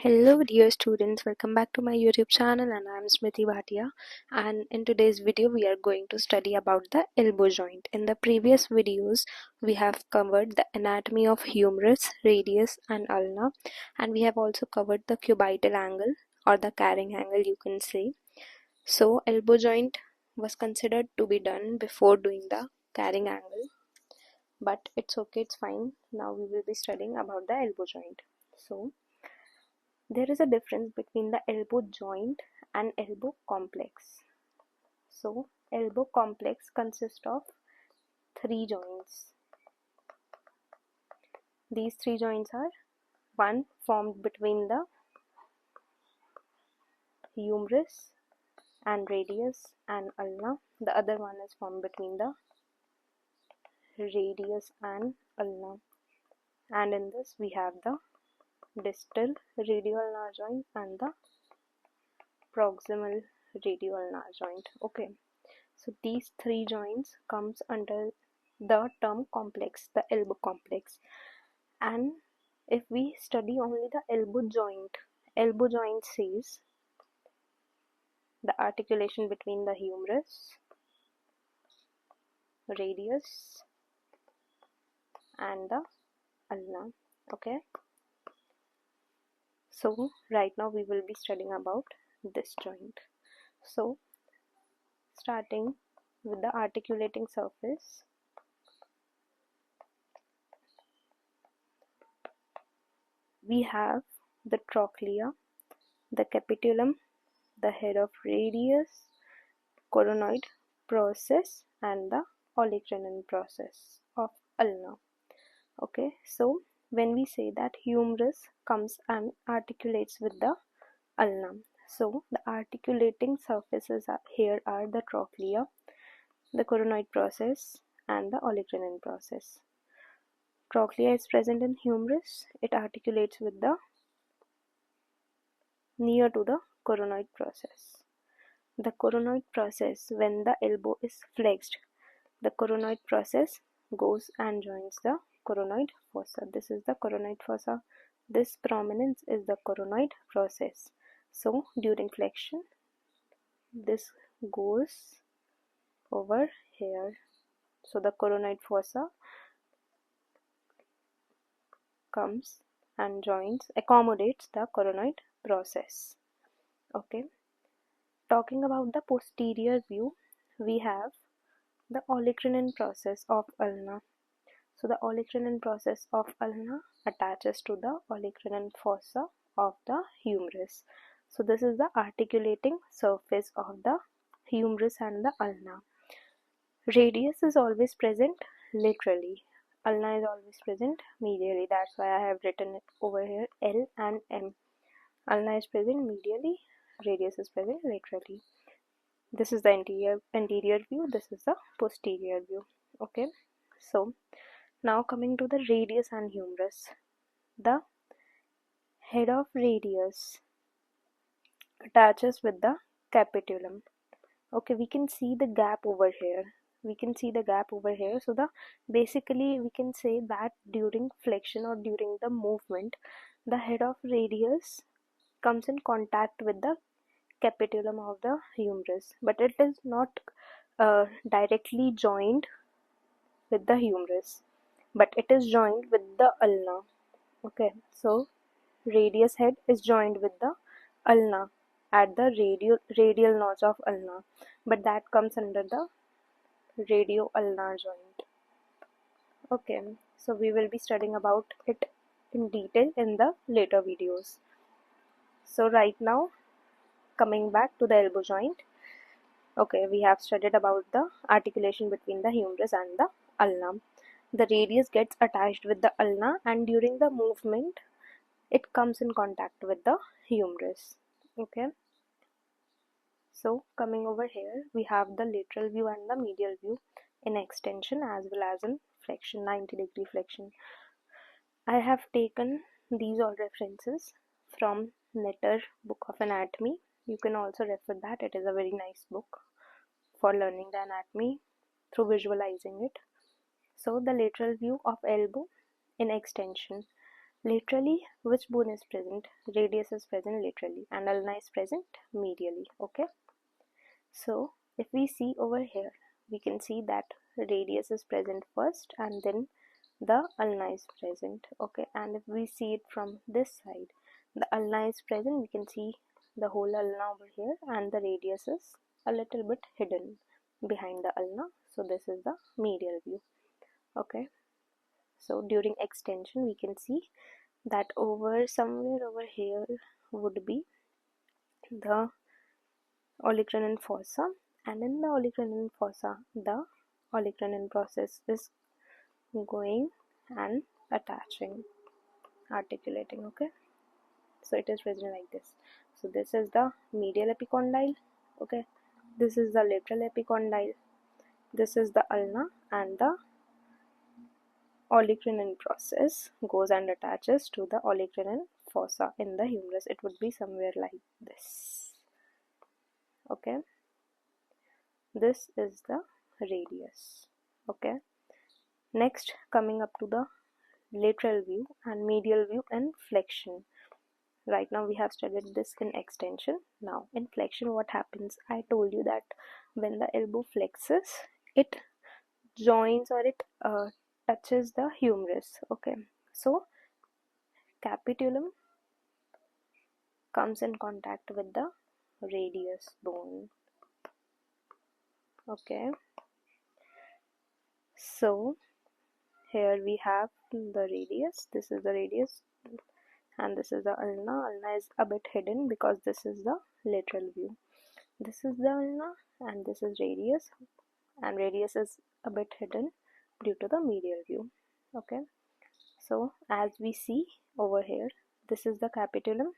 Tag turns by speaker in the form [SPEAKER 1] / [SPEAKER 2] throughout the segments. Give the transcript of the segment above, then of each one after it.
[SPEAKER 1] Hello dear students, welcome back to my YouTube channel and I am Smriti Bhatia, and in today's video we are going to study about the elbow joint. In the previous videos we have covered the anatomy of humerus, radius and ulna, and we have also covered the cubital angle or the carrying angle you can say. So elbow joint was considered to be done before doing the carrying angle, but it's okay, it's fine. Now we will be studying about the elbow joint. So there is a difference between the elbow joint and elbow complex. So, elbow complex consists of three joints. These three joints are one formed between the humerus and radius and ulna. The other one is formed between the radius and ulna. And in this we have the distal radioulnar joint and the proximal radioulnar joint. Okay. So these three joints comes under the term complex, the elbow complex. And if we study only the elbow joint says the articulation between the humerus, radius and the ulna. Okay. So right now we will be studying about this joint. So starting with the articulating surface, we have the trochlea, the capitulum, the head of radius, coronoid process and the olecranon process of ulna. Okay, so when we say that humerus comes and articulates with the ulna, so the articulating surfaces here are the trochlea, the coronoid process and the olecranon process. Trochlea is present in humerus. It articulates with the near to the coronoid process. The coronoid process, when the elbow is flexed, the coronoid process goes and joins the coronoid fossa. This is the coronoid fossa. This prominence is the coronoid process. So during flexion, this goes over here. So the coronoid fossa comes and accommodates the coronoid process. Okay. Talking about the posterior view, we have the olecranon process of ulna. So the olecranon process of ulna attaches to the olecranon fossa of the humerus. So this is the articulating surface of the humerus and the ulna. Radius is always present laterally. Ulna is always present medially. That's why I have written it over here L and M. Ulna is present medially, radius is present laterally. This is the anterior view, this is the posterior view. Okay, so now coming to the radius and humerus. The head of radius attaches with the capitulum. Okay, we can see the gap over here. So the basically we can say that during flexion or during the movement, the head of radius comes in contact with the capitulum of the humerus, but it is not directly joined with the humerus, but it is joined with the ulna. Okay, so radius head is joined with the ulna at the radial notch of ulna, but that comes under the radioulnar joint. Okay, so we will be studying about it in detail in the later videos. So right now, coming back to the elbow joint. Okay, we have studied about the articulation between the humerus and the ulna. The radius gets attached with the ulna and during the movement it comes in contact with the humerus. Okay, so coming over here we have the lateral view and the medial view in extension as well as in flexion, 90-degree flexion. I have taken these all references from Netter Book of Anatomy. You can also refer that. It is a very nice book for learning the anatomy through visualizing it. So the lateral view of elbow in extension. Laterally, which bone is present? Radius is present laterally and ulna is present medially. Okay, so if we see over here, we can see that radius is present first and then the ulna is present. Okay, and if we see it from this side, the ulna is present, we can see the whole ulna over here and the radius is a little bit hidden behind the ulna. So this is the medial view. Okay, so during extension we can see that over somewhere over here would be the olecranon fossa, and in the olecranon fossa the olecranon process is going and attaching, articulating. Okay, so it is present like this. So this is the medial epicondyle. Okay, this is the lateral epicondyle, this is the ulna, and the olecranon process goes and attaches to the olecranon fossa in the humerus. It would be somewhere like this. Okay, this is the radius. Okay, next coming up to the lateral view and medial view and flexion. Right now we have studied this in extension. Now in flexion, what happens? I told you that when the elbow flexes, it joins or it touches the humerus. Okay, so capitulum comes in contact with the radius bone. Okay, so here we have the radius, this is the radius, and this is the ulna. Ulna is a bit hidden because this is the lateral view. This is the ulna and this is radius, and radius is a bit hidden due to the medial view. Okay, so as we see over here, this is the capitulum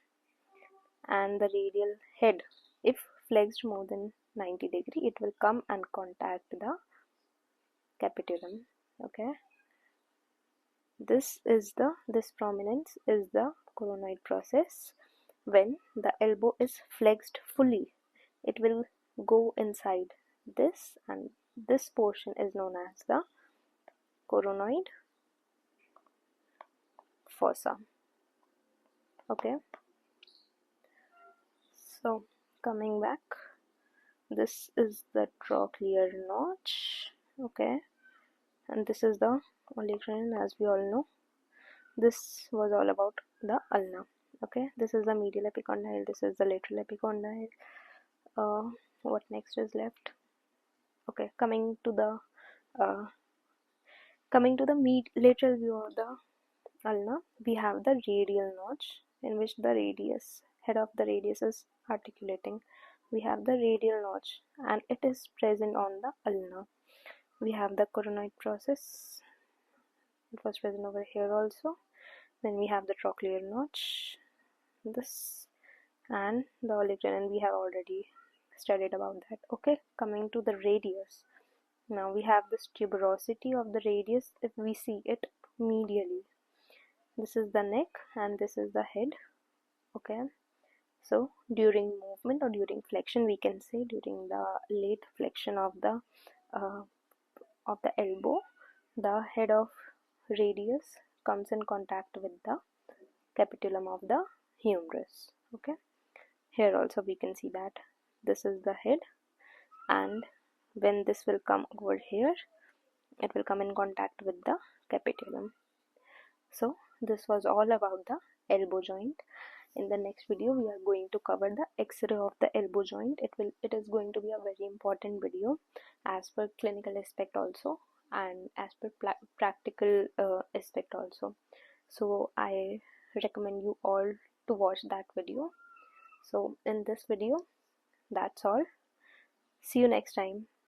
[SPEAKER 1] and the radial head. If flexed more than 90 degree, it will come and contact the capitulum. Okay, this prominence is the coronoid process. When the elbow is flexed fully, it will go inside this, and this portion is known as the coronoid fossa. Okay, so coming back, this is the trochlear notch. Okay, and this is the olecranon, as we all know. This was all about the ulna. Okay, this is the medial epicondyle, this is the lateral epicondyle. What next is left? Okay, coming to the lateral view of the ulna, we have the radial notch in which the head of the radius is articulating. We have the radial notch and it is present on the ulna. We have the coronoid process, it was present over here also. Then we have the trochlear notch, this, and the olecranon. We have already studied about that. Okay, coming to the radius. Now we have this tuberosity of the radius. If we see it medially, this is the neck and this is the head. Okay, so during movement or during flexion, we can say during the late flexion of the elbow, the head of radius comes in contact with the capitulum of the humerus. Okay, here also we can see that this is the head, and when this will come over here, it will come in contact with the capitulum. So this was all about the elbow joint. In the next video, we are going to cover the X-ray of the elbow joint. It is going to be a very important video as per clinical aspect also, and as per practical aspect also. So I recommend you all to watch that video. So in this video, that's all. See you next time.